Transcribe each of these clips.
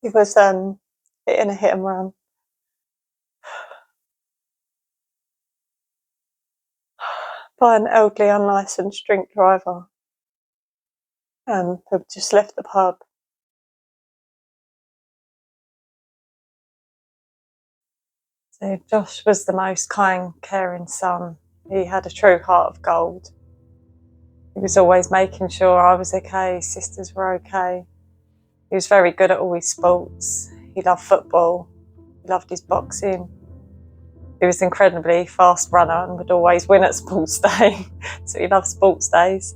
He was in a hit and run by an elderly unlicensed drink driver who just left the pub. So Josh was the most kind, caring son. He had a true heart of gold. He was always making sure I was okay, his sisters were okay. He was very good at all his sports. He loved football. He loved his boxing. He was an incredibly fast runner and would always win at sports day. So he loved sports days.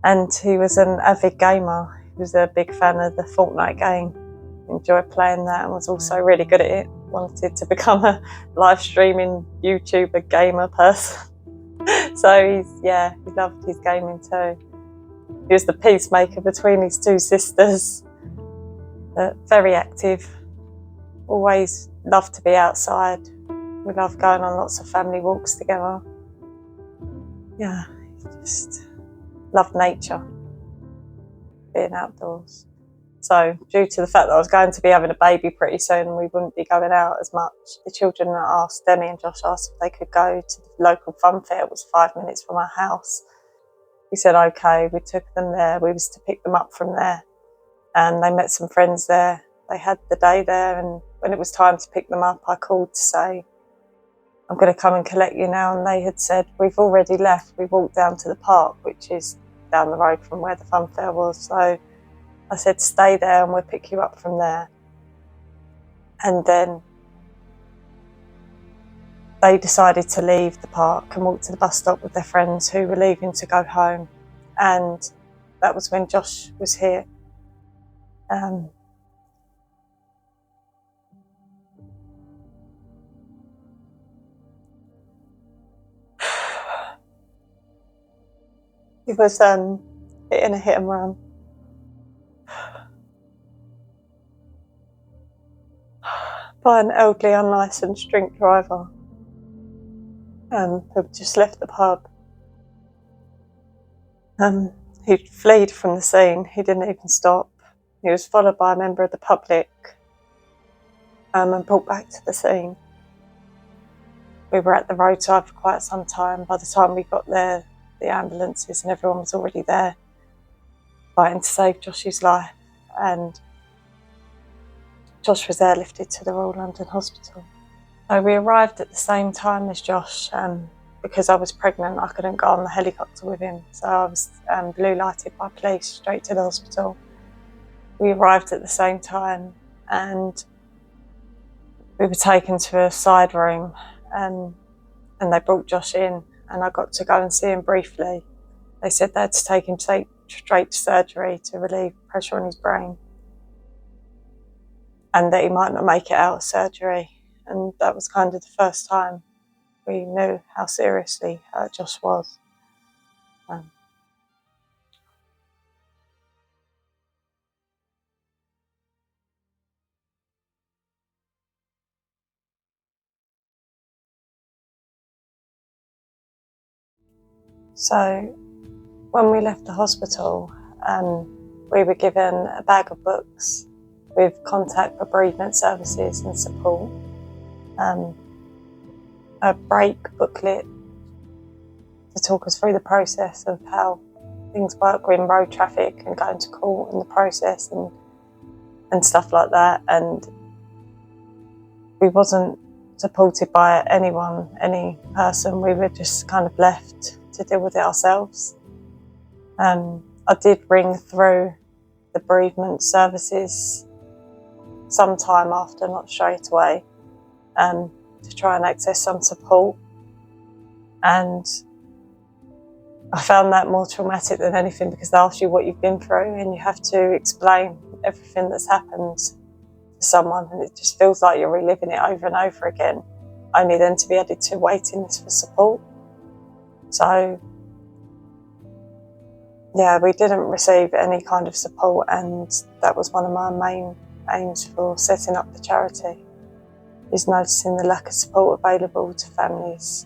And he was an avid gamer. He was a big fan of the Fortnite game. He enjoyed playing that and was also really good at it. Wanted to become a live streaming YouTuber gamer person. So he loved his gaming too. He was the peacemaker between his two sisters. Very active. Always loved to be outside. We loved going on lots of family walks together. Yeah, just loved nature, being outdoors. So due to the fact that I was going to be having a baby pretty soon and we wouldn't be going out as much, the children asked, Demi and Josh asked if they could go to the local fun fair. It was 5 minutes from our house. We said okay, we took them there. We was to pick them up from there and they met some friends there. They had the day there, and when it was time to pick them up, I called to say, I'm going to come and collect you now. And they had said, we've already left. We walked down to the park, which is down the road from where the fun fair was. So I said, stay there and we'll pick you up from there. And then they decided to leave the park and walk to the bus stop with their friends who were leaving to go home. And that was when Josh was here. He was in a hit and run. By an elderly unlicensed drink driver who just left the pub. He fled from the scene. He didn't even stop. He was followed by a member of the public and brought back to the scene. We were at the roadside for quite some time. By the time we got there, the ambulances and everyone was already there fighting to save Joshy's life. And Josh was airlifted to the Royal London Hospital. So we arrived at the same time as Josh. Because I was pregnant, I couldn't go on the helicopter with him. So I was blue lighted by police straight to the hospital. We arrived at the same time and we were taken to a side room and they brought Josh in and I got to go and see him briefly. They said they had to take him straight to surgery to relieve pressure on his brain and that he might not make it out of surgery. And that was kind of the first time we knew how seriously hurt Josh was. So when we left the hospital, we were given a bag of books with contact for bereavement services and support, a break booklet to talk us through the process of how things work in road traffic and going to court and the process and stuff like that. And we wasn't supported by anyone, any person. We were just kind of left to deal with it ourselves. I did ring through the bereavement services sometime after, not straight away, to try and access some support. And I found that more traumatic than anything because they ask you what you've been through and you have to explain everything that's happened to someone, and it just feels like you're reliving it over and over again, only then to be added to waiting list for support. So yeah, we didn't receive any kind of support, and that was one of my main aims for setting up the charity, is noticing the lack of support available to families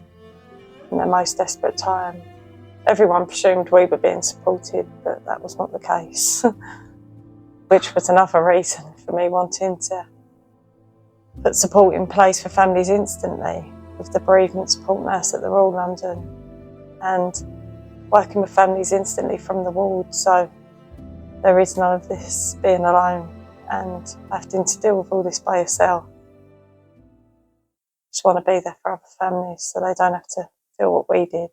in their most desperate time. Everyone presumed we were being supported, but that was not the case. which was another reason for me wanting to put support in place for families instantly, with the bereavement support nurse at the Royal London and working with families instantly from the ward, so there is none of this being alone and having to deal with all this by yourself. Just want to be there for other families so they don't have to feel what we did.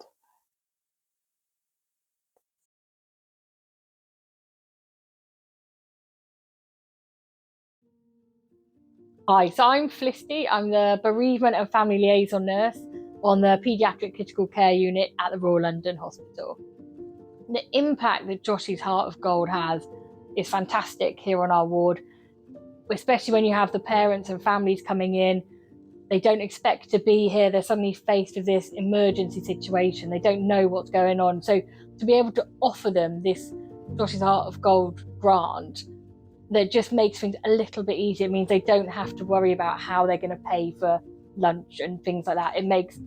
Hi, so I'm Felicity. I'm the Bereavement and Family Liaison Nurse on the Paediatric Critical Care Unit at the Royal London Hospital. The impact that Joshy's Heart of Gold has is fantastic here on our ward, especially when you have the parents and families coming in. They don't expect to be here. They're suddenly faced with this emergency situation. They don't know what's going on. So to be able to offer them this Joshy's Heart of Gold grant, that just makes things a little bit easier. It means they don't have to worry about how they're going to pay for lunch and things like that. It makes,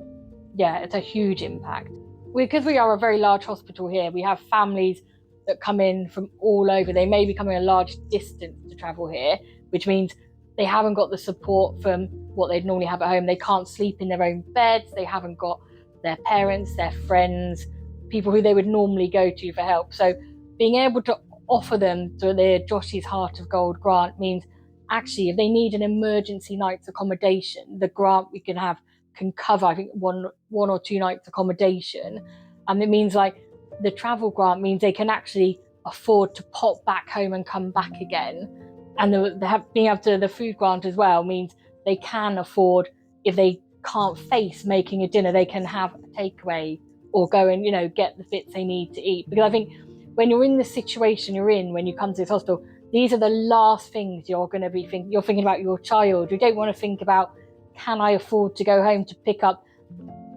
it's a huge impact. Because we are a very large hospital here, we have families that come in from all over. They may be coming a large distance to travel here, which means they haven't got the support from what they'd normally have at home. They can't sleep in their own beds. They haven't got their parents, their friends, people who they would normally go to for help. So being able to offer them to their Joshy's Heart of Gold grant means actually if they need an emergency night's accommodation, the grant we can have can cover, I think, one or two nights accommodation. And it means like the travel grant means they can actually afford to pop back home and come back again. And being able to, the food grant as well means they can afford, if they can't face making a dinner, they can have a takeaway or go and, get the bits they need to eat. Because I think when you're in the situation you're in, when you come to this hospital, these are the last things you're going to be thinking. You're thinking about your child. You don't want to think about, can I afford to go home to pick up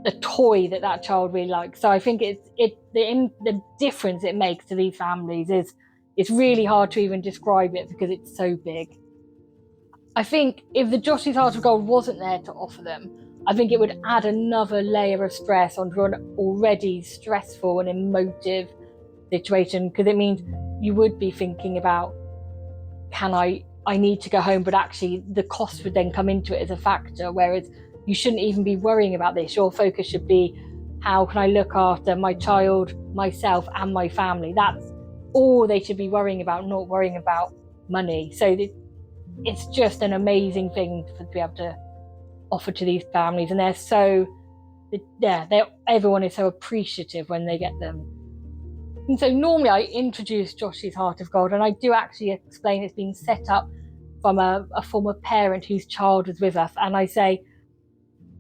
the toy that child really likes? So I think the difference it makes to these families is, it's really hard to even describe it because it's so big. I think if the Joshy's Heart of Gold wasn't there to offer them, I think it would add another layer of stress onto an already stressful and emotive situation, because it means you would be thinking about, I need to go home, but actually the cost would then come into it as a factor, whereas you shouldn't even be worrying about this. Your focus should be, how can I look after my child, myself, and my family? That's all they should be worrying about, not worrying about money. So it's just an amazing thing to be able to offer to these families, and everyone is so appreciative when they get them. And so normally I introduce Joshy's Heart of Gold, and I do actually explain it's been set up from a former parent whose child was with us. And I say,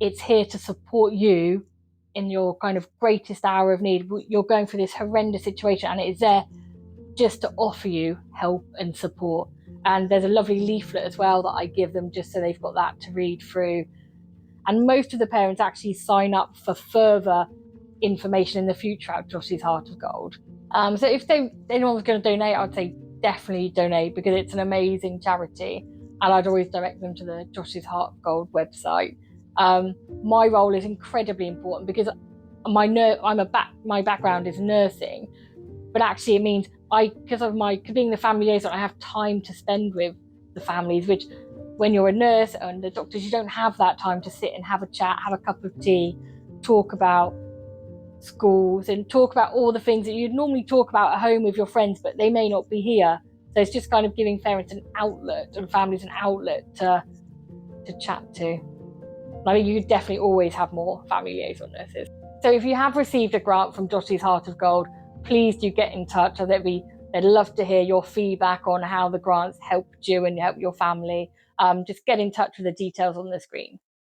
it's here to support you in your kind of greatest hour of need. You're going through this horrendous situation, and it is there just to offer you help and support. And there's a lovely leaflet as well that I give them, just so they've got that to read through. And most of the parents actually sign up for further information in the future at Joshy's Heart of Gold. So if anyone was going to donate, I'd say definitely donate, because it's an amazing charity, and I'd always direct them to the Joshy's Heart of Gold website. My role is incredibly important because my background is nursing, but actually it means because of being the family liaison, I have time to spend with the families, which when you're a nurse and the doctors, you don't have that time to sit and have a chat, have a cup of tea, talk about schools and talk about all the things that you'd normally talk about at home with your friends, but they may not be here. So it's just kind of giving parents an outlet and families an outlet to chat to. I mean, you definitely always have more family liaison nurses. So if you have received a grant from Joshy's Heart of Gold, please do get in touch. They'd love to hear your feedback on how the grants helped you and helped your family. Just get in touch with the details on the screen.